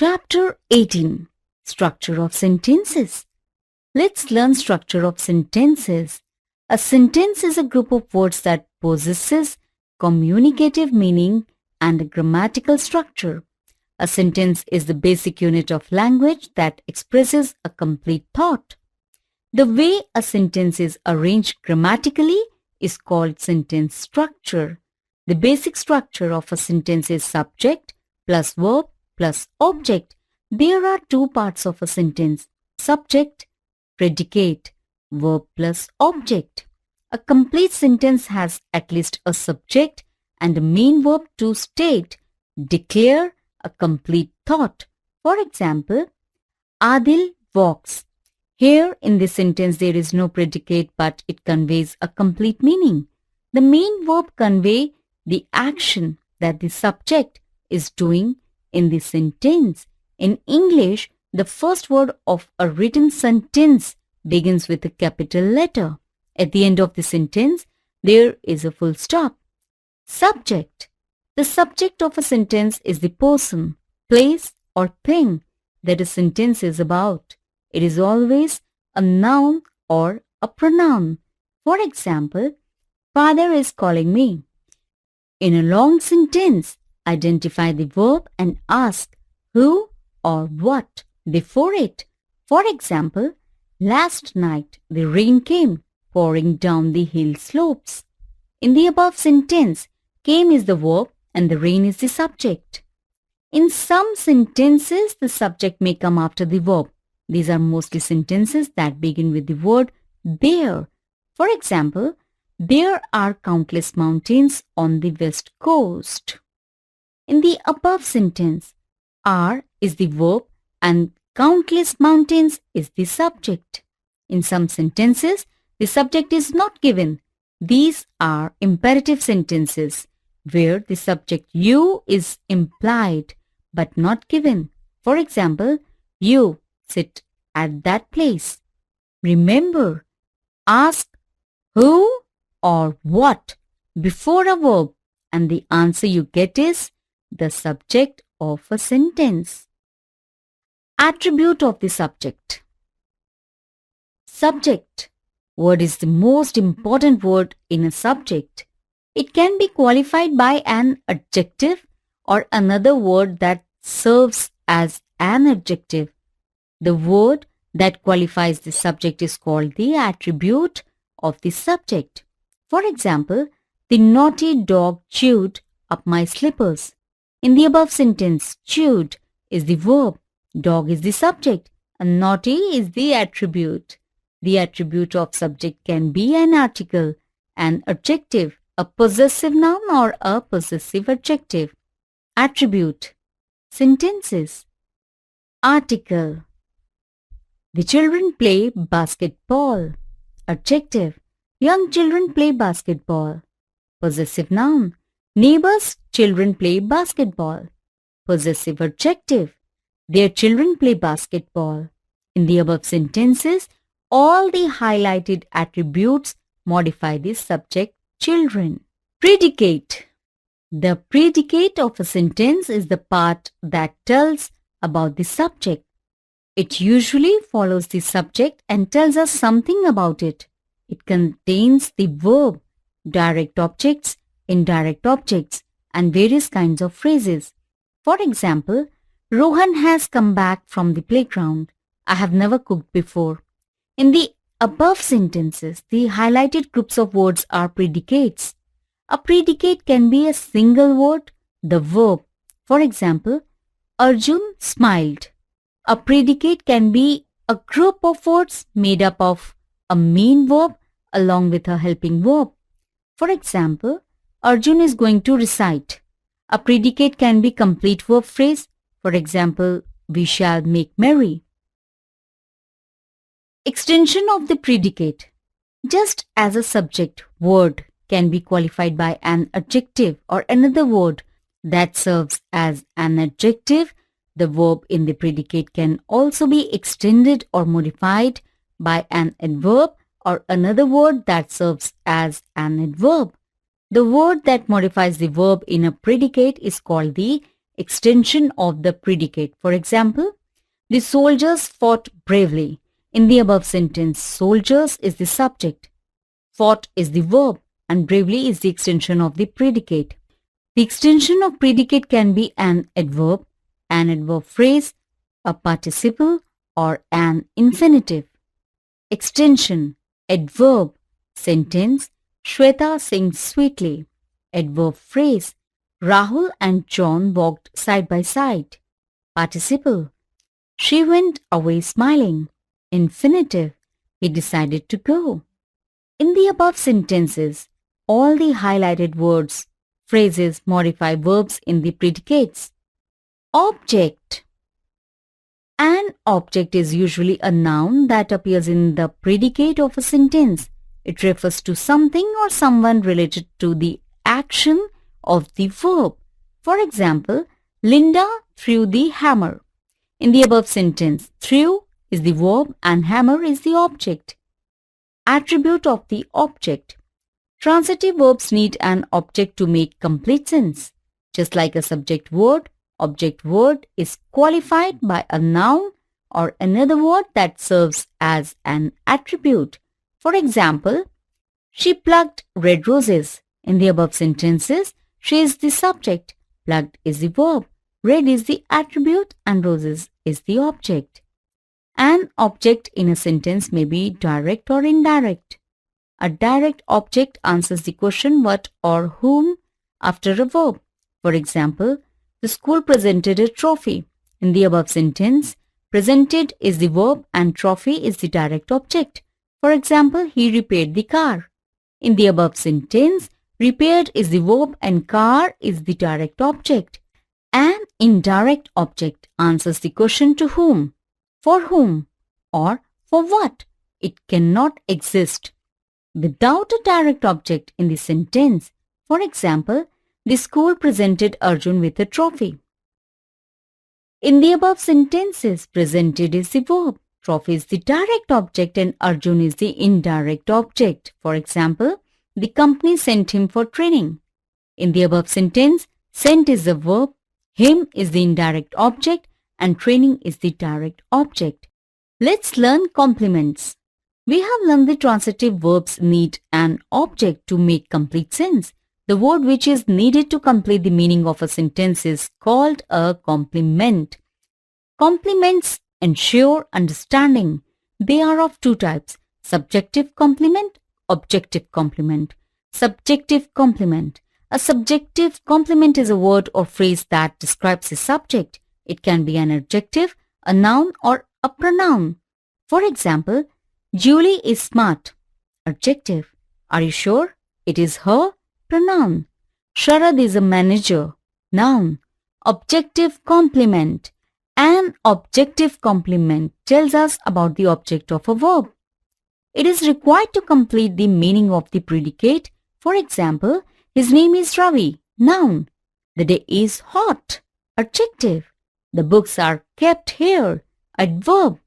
Chapter 18. Structure of Sentences. Let's learn structure of sentences. A sentence is a group of words that possesses communicative meaning and a grammatical structure. A sentence is the basic unit of language that expresses a complete thought. The way a sentence is arranged grammatically is called sentence structure. The basic structure of a sentence is subject plus verb plus object. There are two parts of a sentence: subject, predicate, verb plus object. A complete sentence has at least a subject and a main verb to state, declare a complete thought. For example, Adil walks. Here in this sentence there is no predicate, but it conveys a complete meaning. The main verb convey the action that the subject is doing in the sentence. In English, the first word of a written sentence begins with a capital letter. At the end of the sentence, there is a full stop. Subject. The subject of a sentence is the person, place, or thing that a sentence is about. It is always a noun or a pronoun. For example, Father is calling me. In a long sentence, identify the verb and ask who or what before it. For example, last night the rain came pouring down the hill slopes. In the above sentence, came is the verb and the rain is the subject. In some sentences, the subject may come after the verb. These are mostly sentences that begin with the word there. For example, there are countless mountains on the west coast. In the above sentence, are is the verb and countless mountains is the subject. In some sentences, the subject is not given. These are imperative sentences where the subject you is implied but not given. For example, you sit at that place. Remember, ask who or what before a verb and the answer you get is the subject of a sentence. Attribute of the subject. Subject word is the most important word in a subject. It can be qualified by an adjective or another word that serves as an adjective. The word that qualifies the subject is called the attribute of the subject. For example, the naughty dog chewed up my slippers. In the above sentence, chewed is the verb, dog is the subject, and naughty is the attribute. The attribute of subject can be an article, an adjective, a possessive noun, or a possessive adjective. Attribute. Sentences. Article. The children play basketball. Adjective. Young children play basketball. Possessive noun. Neighbors' children play basketball. Possessive adjective. Their children play basketball. In the above sentences, all the highlighted attributes modify the subject children. Predicate. The predicate of a sentence is the part that tells about the subject. It usually follows the subject and tells us something about it. It contains the verb, direct objects, indirect objects, and various kinds of phrases. For example, Rohan has come back from the playground. I have never cooked before. In the above sentences, the highlighted groups of words are predicates. A predicate can be a single word, the verb. For example, Arjun smiled. A predicate can be a group of words made up of a main verb along with a helping verb. For example, Arjun is going to recite. A predicate can be complete verb phrase. For example, we shall make merry. Extension of the predicate. Just as a subject word can be qualified by an adjective or another word that serves as an adjective, the verb in the predicate can also be extended or modified by an adverb or another word that serves as an adverb. The word that modifies the verb in a predicate is called the extension of the predicate. For example, the soldiers fought bravely. In the above sentence, soldiers is the subject, fought is the verb, and bravely is the extension of the predicate. The extension of predicate can be an adverb phrase, a participle, or an infinitive. Extension, adverb, sentence, Shweta sings sweetly. Adverb phrase, Rahul and John walked side by side. Participle, she went away smiling. Infinitive, he decided to go. In the above sentences, all the highlighted words, phrases modify verbs in the predicates. Object. An object is usually a noun that appears in the predicate of a sentence. It refers to something or someone related to the action of the verb. For example, Linda threw the hammer. In the above sentence, threw is the verb and hammer is the object. Attribute of the object. Transitive verbs need an object to make complete sense. Just like a subject word, object word is qualified by a noun or another word that serves as an attribute. For example, she plucked red roses. In the above sentences, she is the subject, plucked is the verb, red is the attribute, and roses is the object. An object in a sentence may be direct or indirect. A direct object answers the question what or whom after a verb. For example, the school presented a trophy. In the above sentence, presented is the verb and trophy is the direct object. For example, he repaired the car. In the above sentence, repaired is the verb and car is the direct object. An indirect object answers the question to whom, for whom, or for what. It cannot exist without a direct object in the sentence. For example, the school presented Arjun with a trophy. In the above sentences, presented is the verb, trophy is the direct object, and Arjun is the indirect object. For example, the company sent him for training. In the above sentence, sent is the verb, him is the indirect object, and training is the direct object. Let's learn complements. We have learned the transitive verbs need an object to make complete sense. The word which is needed to complete the meaning of a sentence is called a complement. Complements ensure understanding. They are of two types: subjective complement, objective complement. Subjective complement. A subjective complement is a word or phrase that describes a subject. It can be an adjective, a noun, or a pronoun. For example, Julie is smart. Adjective. Are you sure? It is her. Pronoun. Sharad is a manager. Noun. Objective complement. An objective complement tells us about the object of a verb. It is required to complete the meaning of the predicate. For example, his name is Ravi. Noun. The day is hot. Adjective. The books are kept here. Adverb.